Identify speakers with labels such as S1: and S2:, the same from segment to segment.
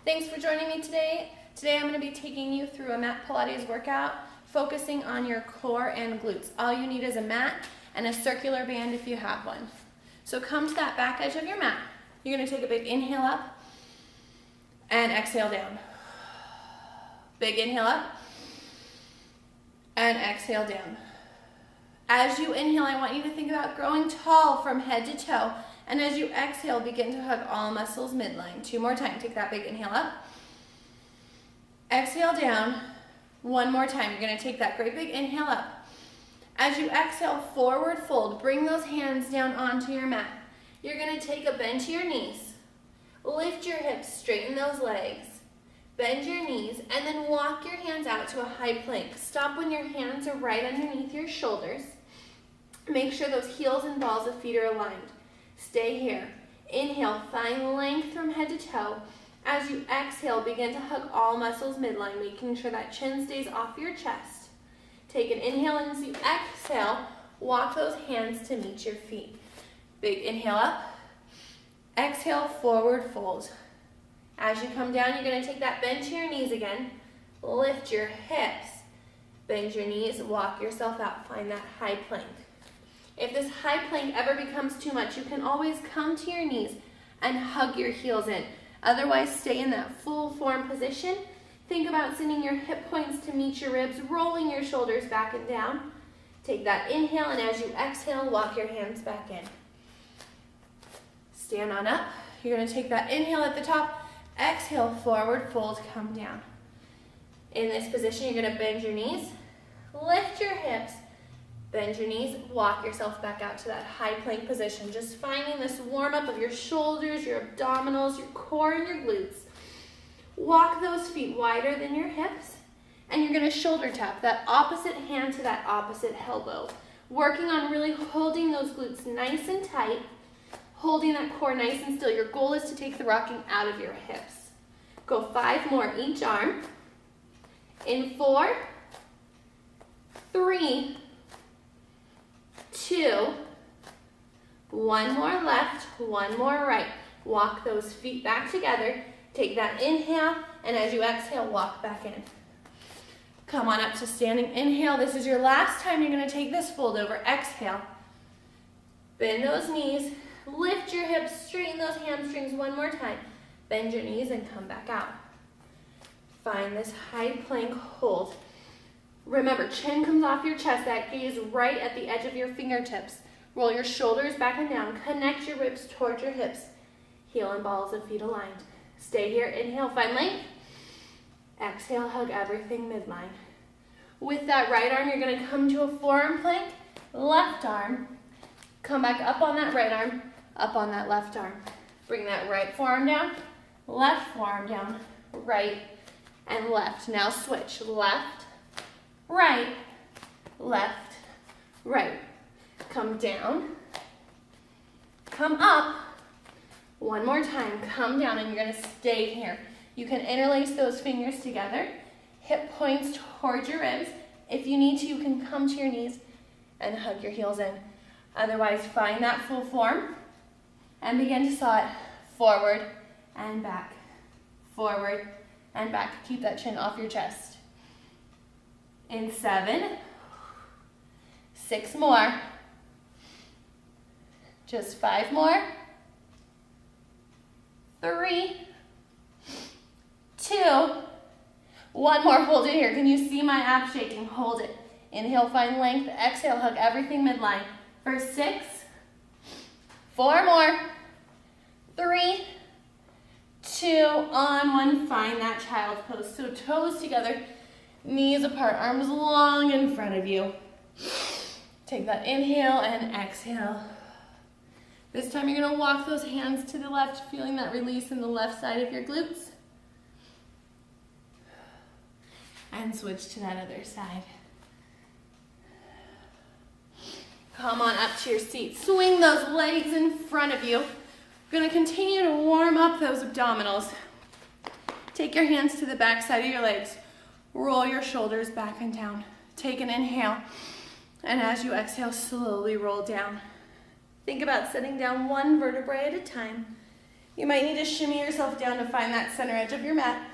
S1: Thanks for joining me today. Today I'm going to be taking you through a mat Pilates workout, focusing on your core and glutes. All you need is a mat and a circular band if you have one. So come to that back edge of your mat. You're going to take a big inhale up and exhale down. Big inhale up and exhale down. As you inhale, I want you to think about growing tall from head to toe. And as you exhale, begin to hug all muscles midline. 2 more times. Take that big inhale up. Exhale down. 1 more time. You're going to take that great big inhale up. As you exhale, forward fold. Bring those hands down onto your mat. You're going to take a bend to your knees. Lift your hips, straighten those legs. Bend your knees, and then walk your hands out to a high plank. Stop when your hands are right underneath your shoulders. Make sure those heels and balls of feet are aligned. Stay here. Inhale, find length from head to toe. As you exhale, begin to hug all muscles midline, making sure that chin stays off your chest. Take an inhale, and as you exhale, walk those hands to meet your feet. Big inhale up. Exhale, forward fold. As you come down, you're going to take that bend to your knees again. Lift your hips. Bend your knees, walk yourself out. Find that high plank. If this high plank ever becomes too much, you can always come to your knees and hug your heels in. Otherwise, stay in that full form position. Think about sending your hip points to meet your ribs, rolling your shoulders back and down. Take that inhale, and as you exhale, walk your hands back in. Stand on up. You're going to take that inhale at the top. Exhale, forward fold, come down. In this position, you're going to bend your knees, lift your hips, bend your knees, walk yourself back out to that high plank position. Just finding this warm up of your shoulders, your abdominals, your core, and your glutes. Walk those feet wider than your hips, and you're going to shoulder tap that opposite hand to that opposite elbow. Working on really holding those glutes nice and tight, holding that core nice and still. Your goal is to take the rocking out of your hips. Go 5 more each arm. In 4, 3, 2, 1 more left, 1 more right. Walk those feet back together. Take that inhale, and as you exhale, walk back in. Come on up to standing. Inhale. This is your last time you're going to take this fold over. Exhale. Bend those knees. Lift your hips, straighten those hamstrings 1 more time. Bend your knees and come back out. Find this high plank hold. Remember, chin comes off your chest, that gaze right at the edge of your fingertips. Roll your shoulders back and down. Connect your ribs towards your hips. Heel and balls of feet aligned. Stay here. Inhale, find length. Exhale, hug everything midline. With that right arm, you're going to come to a forearm plank. Left arm. Come back up on that right arm. Up on that left arm. Bring that right forearm down, left forearm down, right and left. Now switch, left, right, left, right. Come down, come up. 1 more time, come down, and you're going to stay here. You can interlace those fingers together, hip points towards your ribs. If you need to, you can come to your knees and hug your heels in. Otherwise, find that full form and begin to saw it forward and back, forward and back. Keep that chin off your chest. In 7, 6 more, just 5 more, 3, 2, 1 more. Hold it here. Can you see my abs shaking? Hold it. Inhale, find length. Exhale, hug everything midline. For 6, 4 more, 3, 2, on 1. Find that child's pose. So toes together, knees apart, arms long in front of you. Take that inhale and exhale. This time you're going to walk those hands to the left, feeling that release in the left side of your glutes. And switch to that other side. Come on up to your seat. Swing those legs in front of you. We're going to continue to warm up those abdominals. Take your hands to the back side of your legs. Roll your shoulders back and down. Take an inhale. And as you exhale, slowly roll down. Think about sitting down 1 vertebrae at a time. You might need to shimmy yourself down to find that center edge of your mat.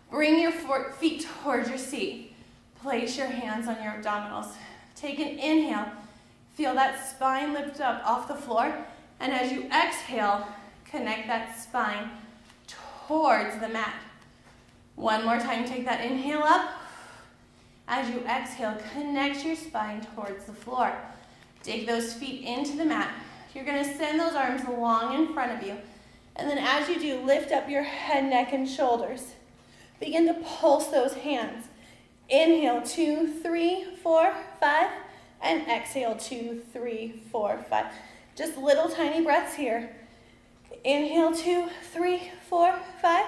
S1: Bring your feet towards your seat. Place your hands on your abdominals. Take an inhale. Feel that spine lift up off the floor. And as you exhale, connect that spine towards the mat. One more time, take that inhale up. As you exhale, connect your spine towards the floor. Dig those feet into the mat. You're going to send those arms long in front of you. And then as you do, lift up your head, neck, and shoulders. Begin to pulse those hands. Inhale, 2, 3, 4, 5. And exhale, 2, 3, 4, 5. Just little tiny breaths here. Inhale, 2, 3, 4, 5.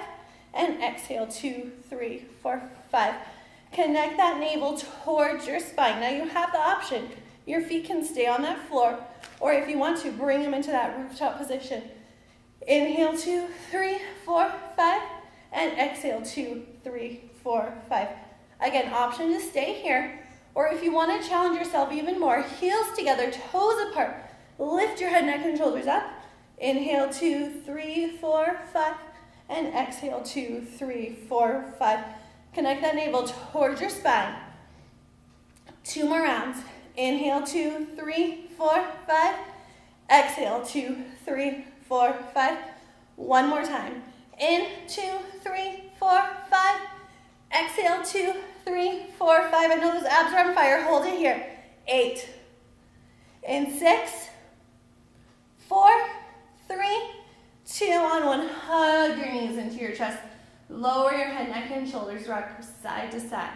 S1: And exhale, 2, 3, 4, 5. Connect that navel towards your spine. Now you have the option. Your feet can stay on that floor, or if you want to, bring them into that rooftop position. Inhale, 2, 3, 4, 5. And exhale, 2, 3, 4, 5. Again, option to stay here. Or if you want to challenge yourself even more, heels together, toes apart. Lift your head, neck, and shoulders up. Inhale, 2, 3, 4, 5. And exhale, 2, 3, 4, 5. Connect that navel towards your spine. 2 more rounds. Inhale, 2, 3, 4, 5. Exhale, 2, 3, 4, 5. One more time. In, 2, 3, 4, 5. Exhale, 2, 3, 4, 5. I know those abs are on fire. Hold it here. 8. In 6, 4, 3, 2, on 1. Hug your knees into your chest. Lower your head, neck, and shoulders. Rock side to side.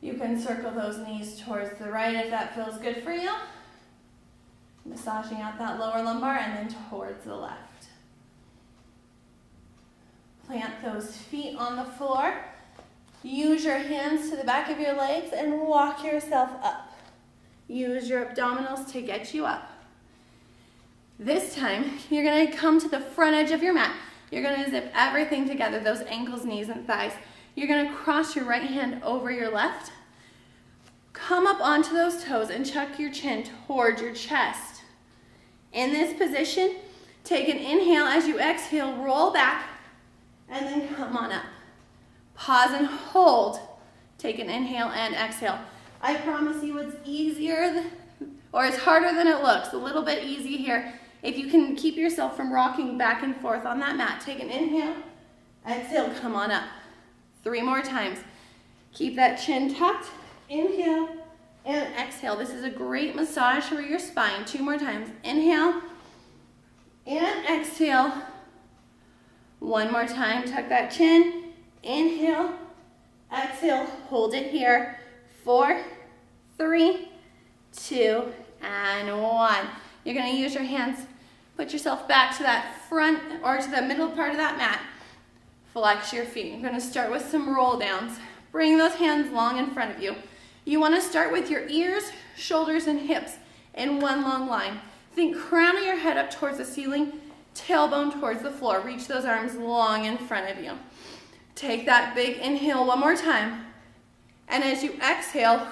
S1: You can circle those knees towards the right if that feels good for you. Massaging out that lower lumbar and then towards the left. Plant those feet on the floor. Use your hands to the back of your legs and walk yourself up. Use your abdominals to get you up. This time, you're going to come to the front edge of your mat. You're going to zip everything together, those ankles, knees, and thighs. You're going to cross your right hand over your left. Come up onto those toes and chuck your chin towards your chest. In this position, take an inhale. As you exhale, roll back, and then come on up. Pause and hold. Take an inhale and exhale. I promise you it's easier, or it's harder than it looks. A little bit easy here. If you can keep yourself from rocking back and forth on that mat, take an inhale, exhale, come on up. 3 more times. Keep that chin tucked. Inhale and exhale. This is a great massage for your spine. 2 more times. Inhale and exhale. 1 more time. Tuck that chin. Inhale, exhale. Hold it here. 4, 3, 2, and 1. You're going to use your hands. Put yourself back to that front or to the middle part of that mat. Flex your feet. You're going to start with some roll downs. Bring those hands long in front of you. You want to start with your ears, shoulders, and hips in one long line. Think crown of your head up towards the ceiling, tailbone towards the floor. Reach those arms long in front of you. Take that big inhale one more time. And as you exhale,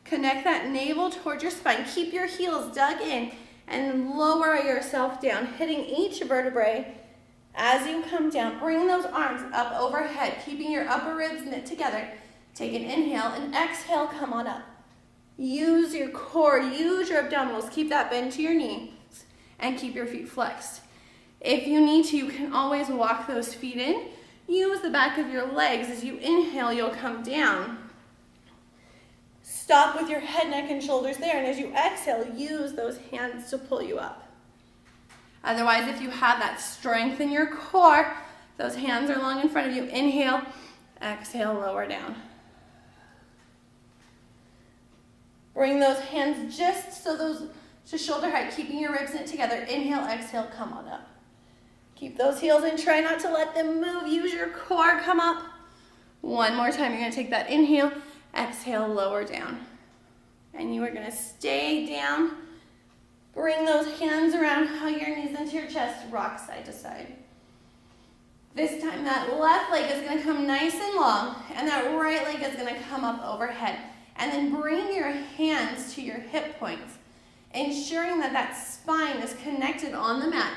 S1: connect that navel towards your spine. Keep your heels dug in and lower yourself down, hitting each vertebrae. As you come down, bring those arms up overhead, keeping your upper ribs knit together. Take an inhale and exhale, come on up. Use your core, use your abdominals. Keep that bend to your knees and keep your feet flexed. If you need to, you can always walk those feet in. Use the back of your legs. As you inhale, you'll come down. Stop with your head, neck, and shoulders there. And as you exhale, use those hands to pull you up. Otherwise, if you have that strength in your core, those hands are long in front of you. Inhale, exhale, lower down. Bring those hands just so those to shoulder height, keeping your ribs knit together. Inhale, exhale, come on up. Keep those heels in. Try not to let them move. Use your core. Come up. 1 more time. You're going to take that inhale, exhale, lower down. And you are going to stay down. Bring those hands around. Hug your knees into your chest. Rock side to side. This time that left leg is going to come nice and long, and that right leg is going to come up overhead. And then bring your hands to your hip points, ensuring that that spine is connected on the mat.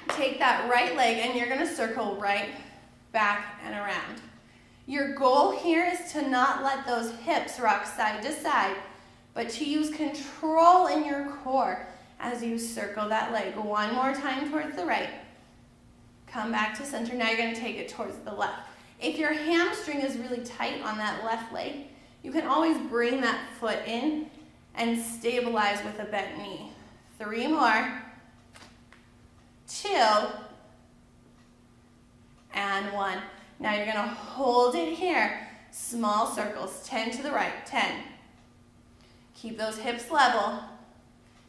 S1: Take that right leg and you're gonna circle right, back, and around. Your goal here is to not let those hips rock side to side, but to use control in your core as you circle that leg. One more time towards the right. Come back to center. Now you're gonna take it towards the left. If your hamstring is really tight on that left leg, you can always bring that foot in and stabilize with a bent knee. 3 more. 2. And 1. Now you're gonna hold it here. Small circles, 10 to the right, 10. Keep those hips level.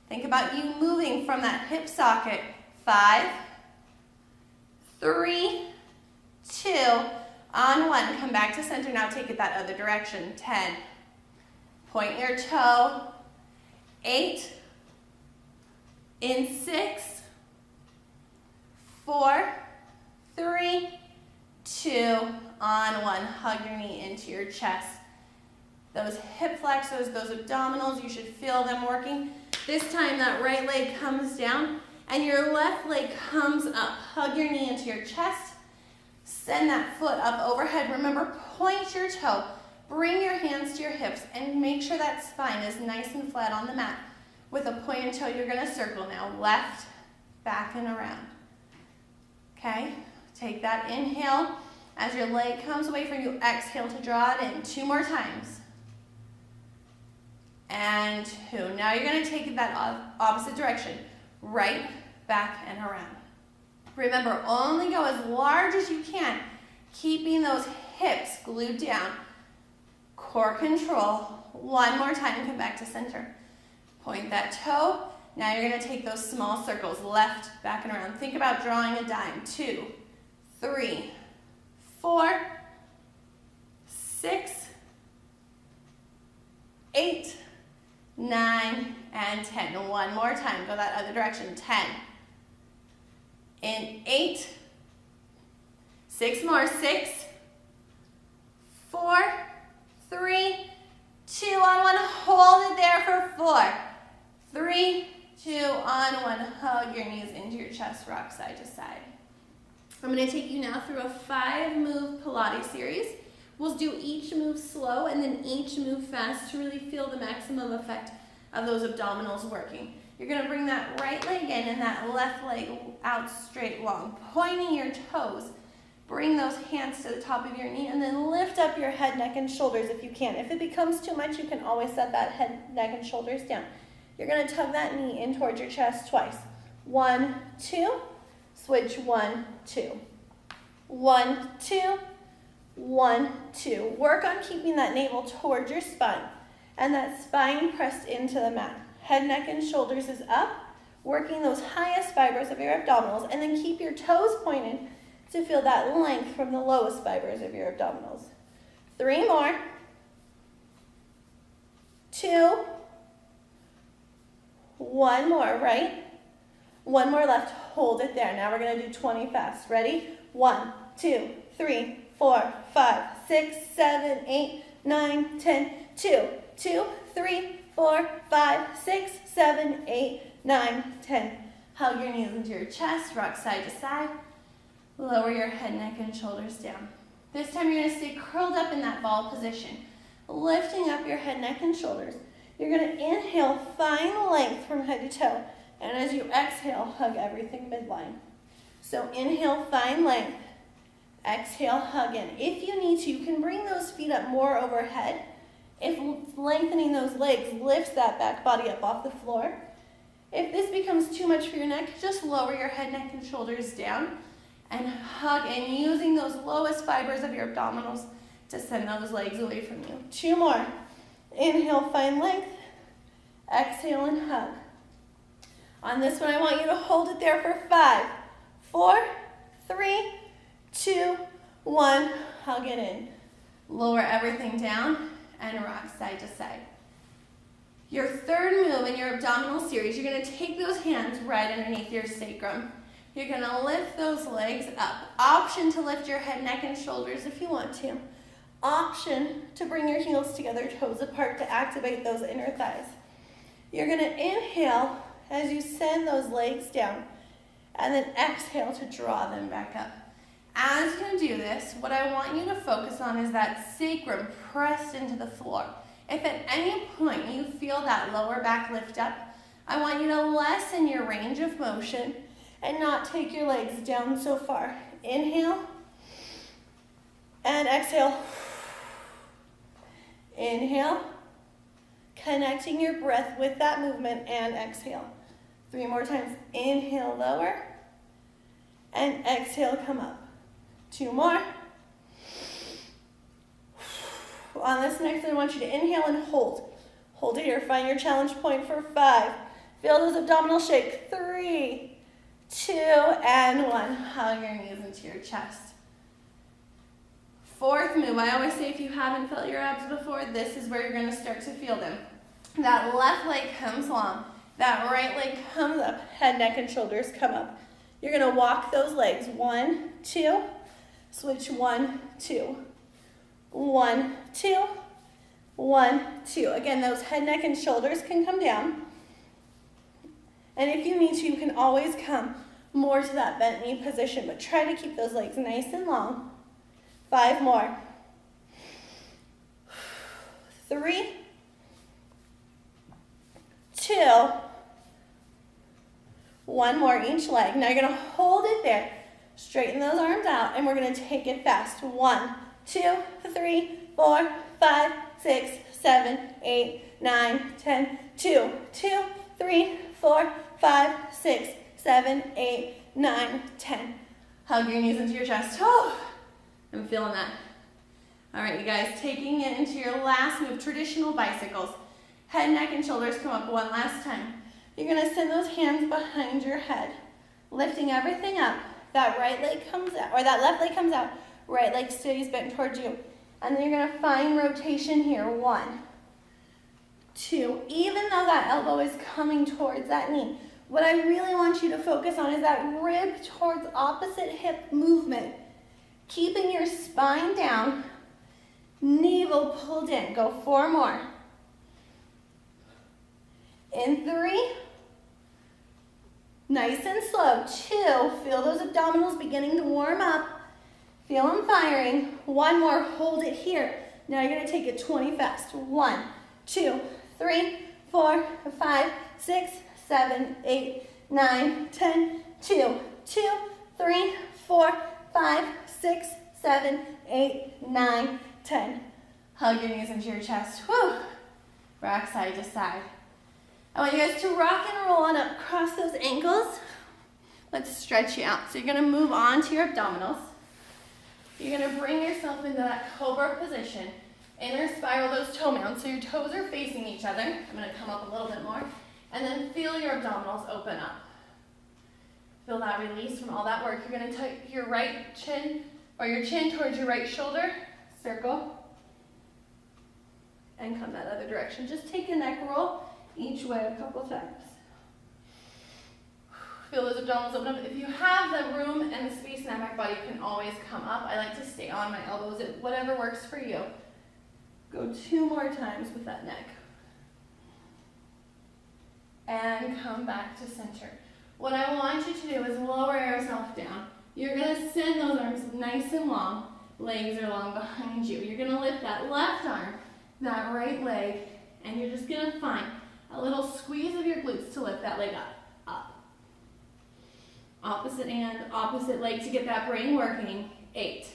S1: Think about you moving from that hip socket. 5, 3, 2, on 1. Come back to center. Now take it that other direction. 10. Point your toe. 8. In 6, 4, 3, 2, on 1. Hug your knee into your chest. Those hip flexors, those abdominals, you should feel them working. This time that right leg comes down and your left leg comes up. Hug your knee into your chest. Send that foot up overhead. Remember, point your toe. Bring your hands to your hips and make sure that spine is nice and flat on the mat. With a pointed toe, you're gonna circle now. Left, back, and around. Okay? Take that inhale. As your leg comes away from you, exhale to draw it in. 2 more times. And 2. Now you're gonna take it that opposite direction. Right, back, and around. Remember, only go as large as you can, keeping those hips glued down. Core control. 1 more time, come back to center. Point that toe. Now you're gonna take those small circles, left, back, and around. Think about drawing a dime. 2, 3, 4, 6, 8, 9, and 10. 1 more time, go that other direction. 10. In 8, 6 more. 6, 4, 3, 2, on 1. Hold it there for 4, 3, 2, on 1. Hug your knees into your chest, rock side to side. I'm going to take you now through a 5-move Pilates series. We'll do each move slow and then each move fast to really feel the maximum effect of those abdominals working. You're going to bring that right leg in and that left leg out straight long, pointing your toes. Bring those hands to the top of your knee and then lift up your head, neck, and shoulders if you can. If it becomes too much, you can always set that head, neck, and shoulders down. You're going to tug that knee in towards your chest twice. 1, 2, switch. 1, 2. 1, 2, 1, 2. Work on keeping that navel towards your spine and that spine pressed into the mat. Head, neck, and shoulders is up, working those highest fibers of your abdominals, and then keep your toes pointed to feel that length from the lowest fibers of your abdominals. 3 more. 2. 1 more, right? 1 more left. Hold it there. Now we're going to do 20 fast. Ready? 1, 2, 3, 4, 5, 6, 7, 8, 9, 10. 2, 2, 3, 4, 5, 6, 7, 8, 9, 10. Hug your knees into your chest, rock side to side. Lower your head, neck, and shoulders down. This time you're going to stay curled up in that ball position, lifting up your head, neck, and shoulders. You're going to inhale, find length from head to toe. And as you exhale, hug everything midline. So inhale, find length. Exhale, hug in. If you need to, you can bring those feet up more overhead. If lengthening those legs lifts that back body up off the floor. If this becomes too much for your neck, just lower your head, neck, and shoulders down and hug in, using those lowest fibers of your abdominals to send those legs away from you. 2 more. Inhale, find length. Exhale and hug. On this one, I want you to hold it there for 5, 4, 3, 2, 1. Hug it in. Lower everything down and rock side to side. Your third move in your abdominal series, you're going to take those hands right underneath your sacrum. You're going to lift those legs up. Option to lift your head, neck, and shoulders if you want to. Option to bring your heels together, toes apart to activate those inner thighs. You're going to inhale as you send those legs down. and then exhale to draw them back up. As you do this, what I want you to focus on is that sacrum pressed into the floor. If at any point you feel that lower back lift up, I want you to lessen your range of motion and not take your legs down so far. Inhale and exhale. Inhale, connecting your breath with that movement, and exhale. 3 more times. Inhale, lower, and exhale, come up. 2 more. On this next, I want you to inhale and hold. Hold it here. Find your challenge point for 5. Feel those abdominals shake. 3, 2, and 1. Hug your knees into your chest. 4th move. I always say if you haven't felt your abs before, this is where you're going to start to feel them. That left leg comes long. That right leg comes up. Head, neck, and shoulders come up. You're going to walk those legs. 1, 2. Switch 1, 2. 1, 2. 1, 2. Again, those head, neck, and shoulders can come down. And if you need to, you can always come more to that bent knee position, but try to keep those legs nice and long. 5 more. 3, 2. 1 more each leg. Now you're going to hold it there. Straighten those arms out, and we're going to take it fast. 1, 2, 3, 4, 5, 6, 7, 8, 9, 10. 2, 2, 3, 4, 5, 6, 7, 8, 9, 10. Hug your knees into your chest. Oh, I'm feeling that. All right, you guys, taking it into your last move, traditional bicycles. Head, neck, and shoulders come up one last time. You're going to send those hands behind your head, lifting everything up. That right leg comes out, or that left leg comes out. Right leg stays bent towards you. And then you're going to find rotation here. 1, 2. Even though that elbow is coming towards that knee, what I really want you to focus on is that rib towards opposite hip movement. Keeping your spine down, navel pulled in. Go 4 more. In 3. Nice and slow. 2. Feel those abdominals beginning to warm up. Feel them firing. 1 more. Hold it here. Now you're going to take it 20 fast. 1, 2, 3, 4, 5, 6, 7, 8, 9, 10. 2, 2, 3, 4, 5, 6, 7, 8, 9, 10. Hug your knees into your chest. Whew. Rock side to side. I want you guys to rock and roll on up. Cross those ankles. Let's stretch you out. So you're going to move on to your abdominals. You're going to bring yourself into that cobra position. Inner spiral those toe mounts so your toes are facing each other. I'm going to come up a little bit more. And then feel your abdominals open up. Feel that release from all that work. You're going to take your right chin, or your chin towards your right shoulder. Circle. And come that other direction. Just take a neck roll each way a couple times. Feel those abdominals open up. If you have the room and the space in that back body, you can always come up. I like to stay on my elbows, whatever works for you. Go 2 more times with that neck. And come back to center. What I want you to do is lower yourself down. You're going to send those arms nice and long. Legs are long behind you. You're going to lift that left arm, that right leg, and you're just going to find a little squeeze of your glutes to lift that leg up. Opposite hand, opposite leg to get that brain working. 8.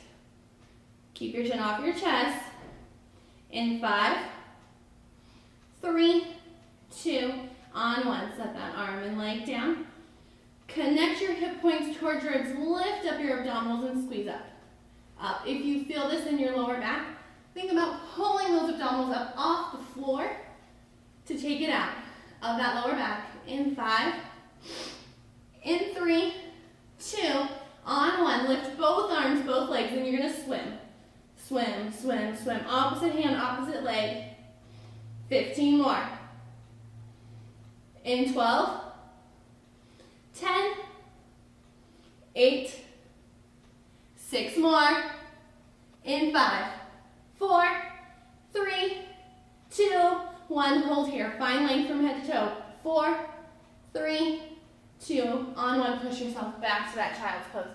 S1: Keep your chin off your chest. In 5, 3, 2, on 1. Set that arm and leg down. Connect your hip points towards your ribs. Lift up your abdominals and squeeze up. Up. If you feel this in your lower back, think about pulling those abdominals up off the floor to take it out of that lower back. In 5, in 3, 2, on 1. Lift both arms, both legs, and you're going to swim. Swim, swim, swim. Opposite hand, opposite leg. 15 more. In 12, 10, 8, 6 more. In 5, 4, 3, 2, 1. Hold here. Find length from head to toe. 4, 3, 2, on 1, push yourself back to that child's pose.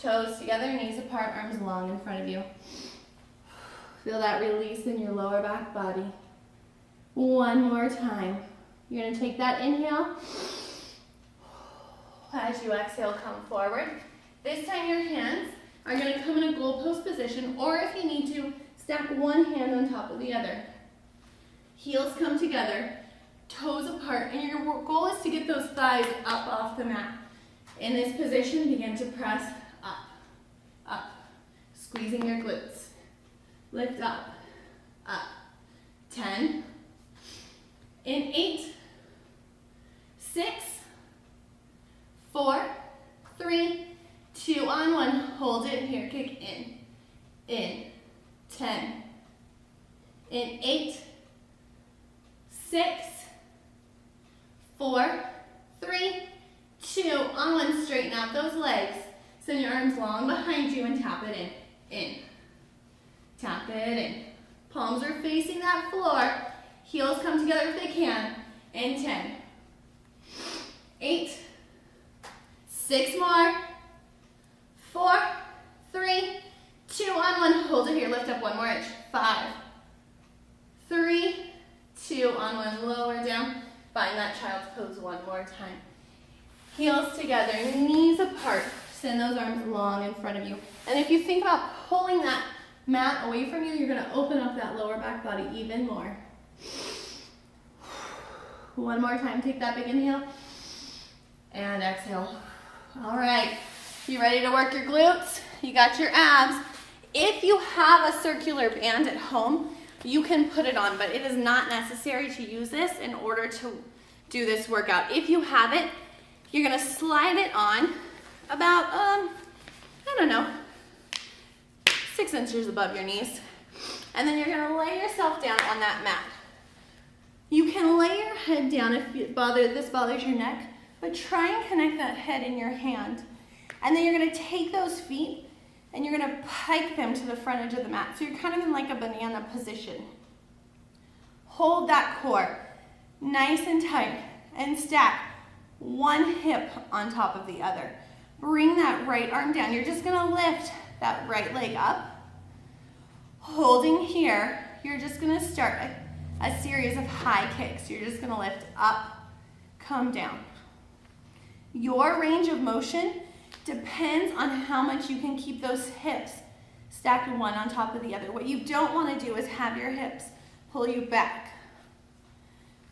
S1: Toes together, knees apart, arms long in front of you. Feel that release in your lower back body. One more time. You're going to take that inhale. As you exhale, come forward. This time your hands are going to come in a goal post position, or if you need to, stack one hand on top of the other. Heels come together, toes apart, and your goal is to get those thighs up off the mat. In this position, begin to press up, up, squeezing your glutes. Lift up, up. 10, in 8, 6, 4, 3, 2, on 1, hold it here, kick in, 10, in 8, 6, 4, 3, 2, on 1, straighten out those legs, send your arms long behind you and tap it in, tap it in, palms are facing that floor, heels come together if they can, in 10, 8, 6 more, 4, 3, 2, on 1, hold it here, lift up one more inch, 5, 3, 2, on 1, lower down, find that child's pose one more time. Heels together, knees apart, send those arms long in front of you. And if you think about pulling that mat away from you, you're going to open up that lower back body even more. One more time, take that big inhale, and exhale. All right, you ready to work your glutes? You got your abs. If you have a circular band at home, you can put it on, but it is not necessary to use this in order to do this workout. If you have it, you're gonna slide it on about, I don't know, 6 inches above your knees. And then you're gonna lay yourself down on that mat. You can lay your head down if this bothers your neck, but try and connect that head in your hand. And then you're gonna take those feet and you're gonna pike them to the front edge of the mat. So you're kind of in like a banana position. Hold that core nice and tight and stack one hip on top of the other. Bring that right arm down. You're just gonna lift that right leg up. Holding here, you're just gonna start a series of high kicks. You're just gonna lift up, come down. Your range of motion depends on how much you can keep those hips stacked one on top of the other. What you don't want to do is have your hips pull you back.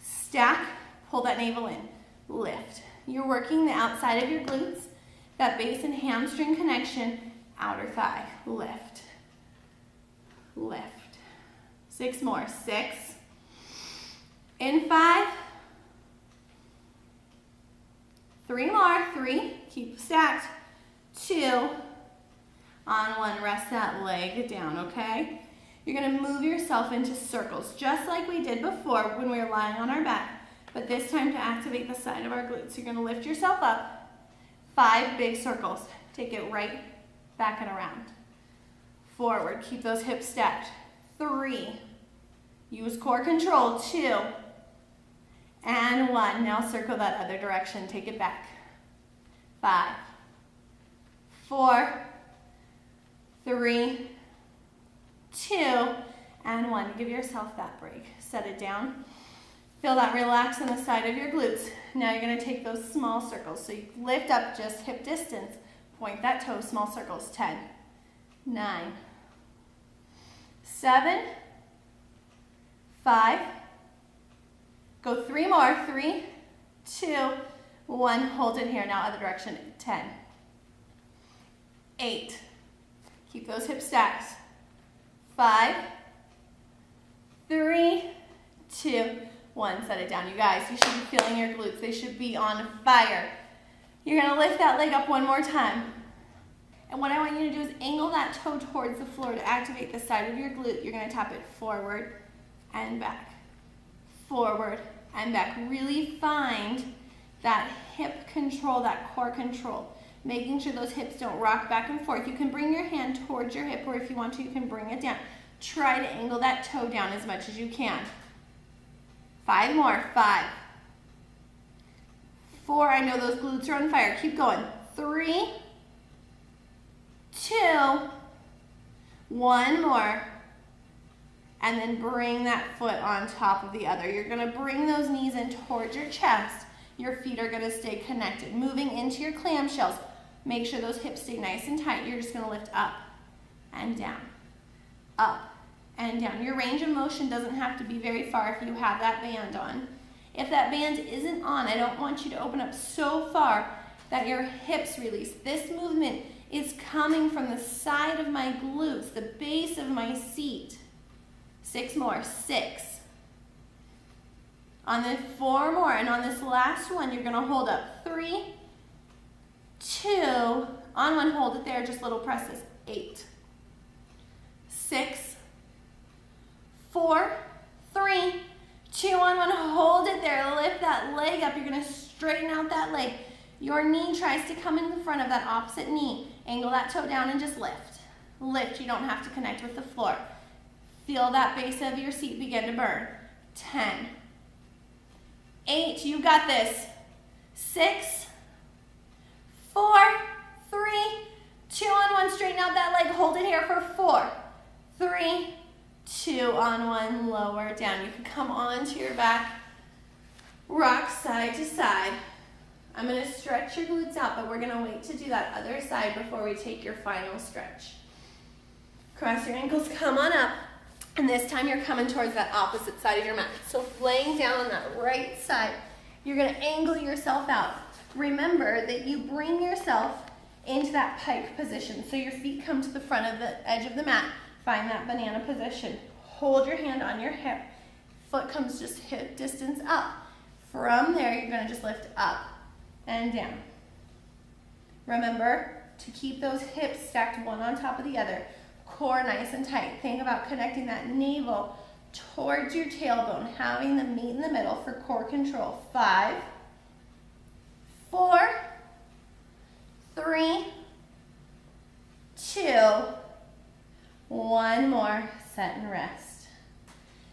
S1: Stack, pull that navel in, lift. You're working the outside of your glutes, that base and hamstring connection, outer thigh, lift, lift. 6 more, 6, in 5, 3 more, 3, keep stacked, 2, on 1, rest that leg down, okay? You're gonna move yourself into circles, just like we did before when we were lying on our back, but this time to activate the side of our glutes. You're gonna lift yourself up, 5 big circles. Take it right back and around. Forward, keep those hips stacked. 3, use core control, 2, and 1. Now circle that other direction, take it back. 5, 4, 3, 2, and 1. Give yourself that break. Set it down. Feel that relax on the side of your glutes. Now you're gonna take those small circles. So you lift up just hip distance. Point that toe, small circles. 10, 9, 7, 5, go 3 more, 3, 2, 1, hold it here, now other direction, 10, 8, keep those hips stacked, 5, 3, 2, 1, set it down. You guys, you should be feeling your glutes, they should be on fire. You're gonna lift that leg up one more time. And what I want you to do is angle that toe towards the floor to activate the side of your glute. You're gonna tap it forward and back, forward and back. Really find that hip control, that core control, making sure those hips don't rock back and forth. You can bring your hand towards your hip, or if you want to, you can bring it down. Try to angle that toe down as much as you can. 5 more, 5, 4, I know those glutes are on fire. Keep going. 3, 2, 1 more. And then bring that foot on top of the other. You're gonna bring those knees in towards your chest. Your feet are gonna stay connected. Moving into your clamshells. Make sure those hips stay nice and tight. You're just gonna lift up and down, up and down. Your range of motion doesn't have to be very far if you have that band on. If that band isn't on, I don't want you to open up so far that your hips release. This movement is coming from the side of my glutes, the base of my seat. 6 more, 6. On the 4 more, and on this last one, you're gonna hold up. 3, 2, on one, hold it there, just little presses. 8, 6, 4, 3, 2, on one, hold it there. Lift that leg up. You're gonna straighten out that leg. Your knee tries to come in the front of that opposite knee. Angle that toe down and just lift. Lift, you don't have to connect with the floor. Feel that base of your seat begin to burn. 10, 8, you got this. 6, 4, 3, 2, on one, straighten out that leg, hold it here for 4, 3, 2, on one, lower down. You can come onto your back, rock side to side. I'm gonna stretch your glutes out, but we're gonna wait to do that other side before we take your final stretch. Cross your ankles, come on up. And this time you're coming towards that opposite side of your mat. So laying down on that right side, you're gonna angle yourself out. Remember that you bring yourself into that pike position. So your feet come to the front of the edge of the mat. Find that banana position. Hold your hand on your hip. Foot comes just hip distance up. From there, you're gonna just lift up and down. Remember to keep those hips stacked one on top of the other. Core nice and tight. Think about connecting that navel towards your tailbone, having the meat in the middle for core control. 5, 4, 3, 2, 1 more. Set and rest.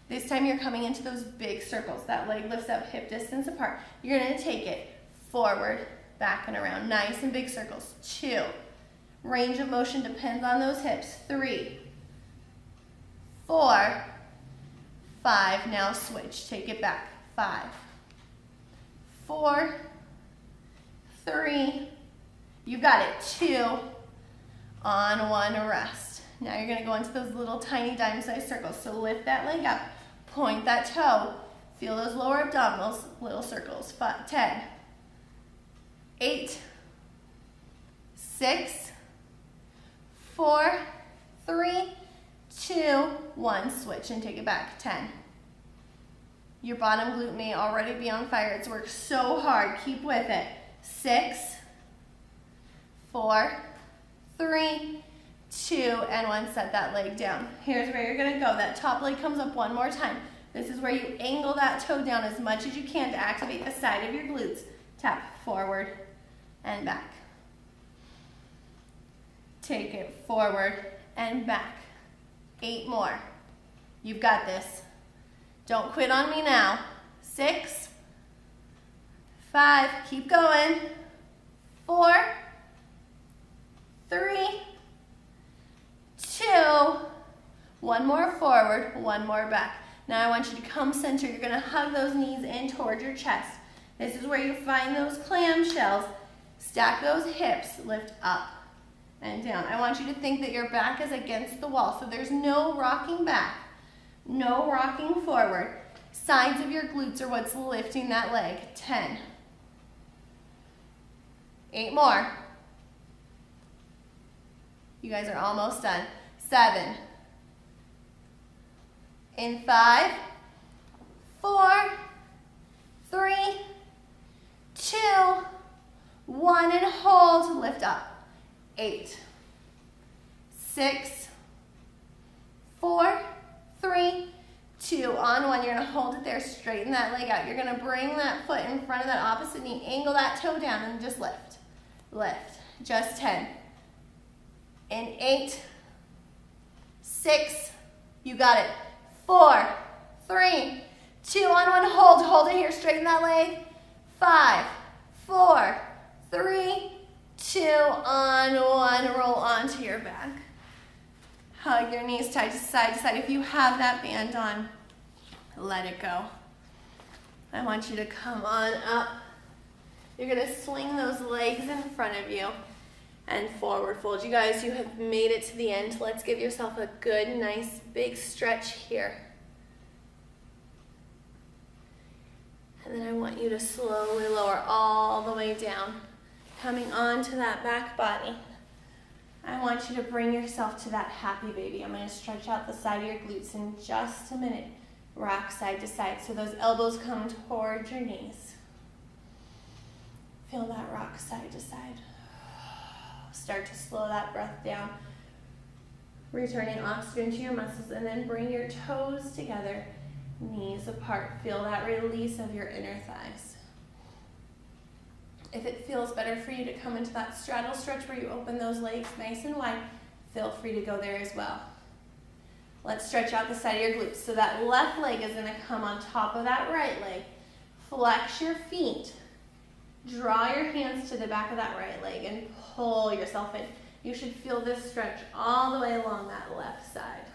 S1: This time you're coming into those big circles. That leg lifts up hip distance apart. You're going to take it forward, back, and around. Nice and big circles. 2. Range of motion depends on those hips. 3, 4, 5. Now switch. Take it back. 5, 4, 3. You got it. 2. On one, rest. Now you're going to go into those little tiny dime-sized circles. So lift that leg up. Point that toe. Feel those lower abdominals. Little circles. 5, 10, 8, 6, 4, 3, 2, 1. Switch and take it back. 10. Your bottom glute may already be on fire. It's worked so hard. Keep with it. 6, 4, 3, 2, and 1. Set that leg down. Here's where you're going to go. That top leg comes up one more time. This is where you angle that toe down as much as you can to activate the side of your glutes. Tap forward and back. Take it forward and back. 8 more. You've got this. Don't quit on me now. 6, 5, keep going. 4, 3, 2, 1 more forward, 1 more back. Now I want you to come center. You're gonna hug those knees in towards your chest. This is where you find those clamshells. Stack those hips, lift up and down. I want you to think that your back is against the wall, so there's no rocking back, no rocking forward. Sides of your glutes are what's lifting that leg. 10. 8 more. You guys are almost done. 7. In 5, 4, 3, 2, 1, and hold. Lift up. 8, 6, 4, 3, 2. On 1, you're going to hold it there. Straighten that leg out. You're going to bring that foot in front of that opposite knee. Angle that toe down and just lift. Lift. Just 10. In 8, 6, you got it. 4, 3, 2, on 1, hold it here, straighten that leg. 5, 4, 3, 2, on 1, roll onto your back. Hug your knees tight to side. If you have that band on, let it go. I want you to come on up. You're gonna swing those legs in front of you and forward fold. You guys, you have made it to the end. Let's give yourself a good, nice, big stretch here. And then I want you to slowly lower all the way down, coming onto that back body. I want you to bring yourself to that happy baby. I'm going to stretch out the side of your glutes in just a minute. Rock side to side, so those elbows come towards your knees. Feel that rock side to side. Start to slow that breath down. Returning oxygen to your muscles, and then bring your toes together, knees apart. Feel that release of your inner thighs. If it feels better for you to come into that straddle stretch where you open those legs nice and wide, feel free to go there as well. Let's stretch out the side of your glutes. So that left leg is going to come on top of that right leg. Flex your feet. Draw your hands to the back of that right leg and pull yourself in. You should feel this stretch all the way along that left side.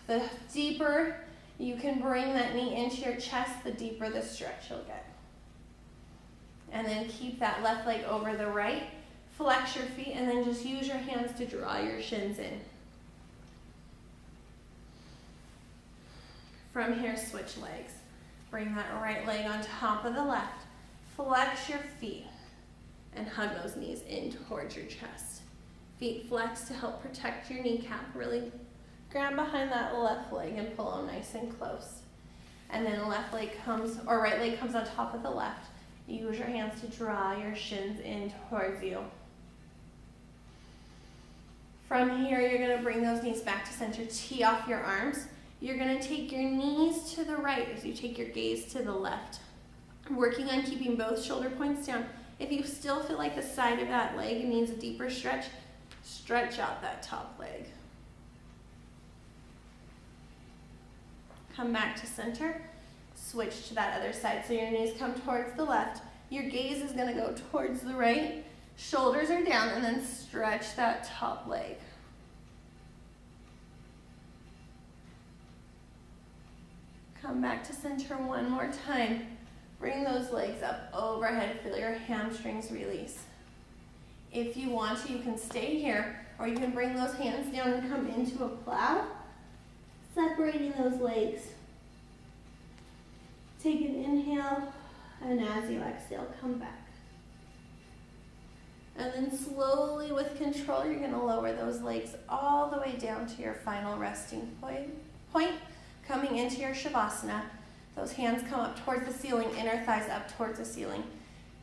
S1: The deeper you can bring that knee into your chest, the deeper the stretch you'll get. And then keep that left leg over the right. Flex your feet and then just use your hands to draw your shins in. From here, switch legs. Bring that right leg on top of the left. Flex your feet and hug those knees in towards your chest. Feet flex to help protect your kneecap. Really grab behind that left leg and pull them nice and close. And then left leg comes, or right leg comes on top of the left. Use your hands to draw your shins in towards you. From here, you're going to bring those knees back to center. Tee off your arms. You're going to take your knees to the right as you take your gaze to the left. Working on keeping both shoulder points down. If you still feel like the side of that leg needs a deeper stretch, stretch out that top leg. Come back to center. Switch to that other side. So your knees come towards the left. Your gaze is going to go towards the right. Shoulders are down, and then stretch that top leg. Come back to center one more time. Bring those legs up overhead. Feel your hamstrings release. If you want to, you can stay here, or you can bring those hands down and come into a plow, separating those legs. Take an inhale, and as you exhale, come back. And then slowly, with control, you're going to lower those legs all the way down to your final resting point. Coming into your Shavasana. Those hands come up towards the ceiling, inner thighs up towards the ceiling.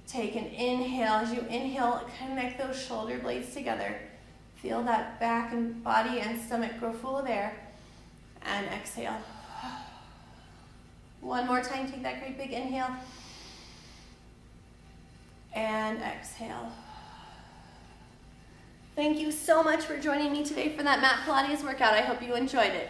S1: Take an inhale. As you inhale, connect those shoulder blades together. Feel that back and body and stomach grow full of air. And exhale. One more time, take that great big inhale. And exhale. Thank you so much for joining me today for that mat Pilates workout. I hope you enjoyed it.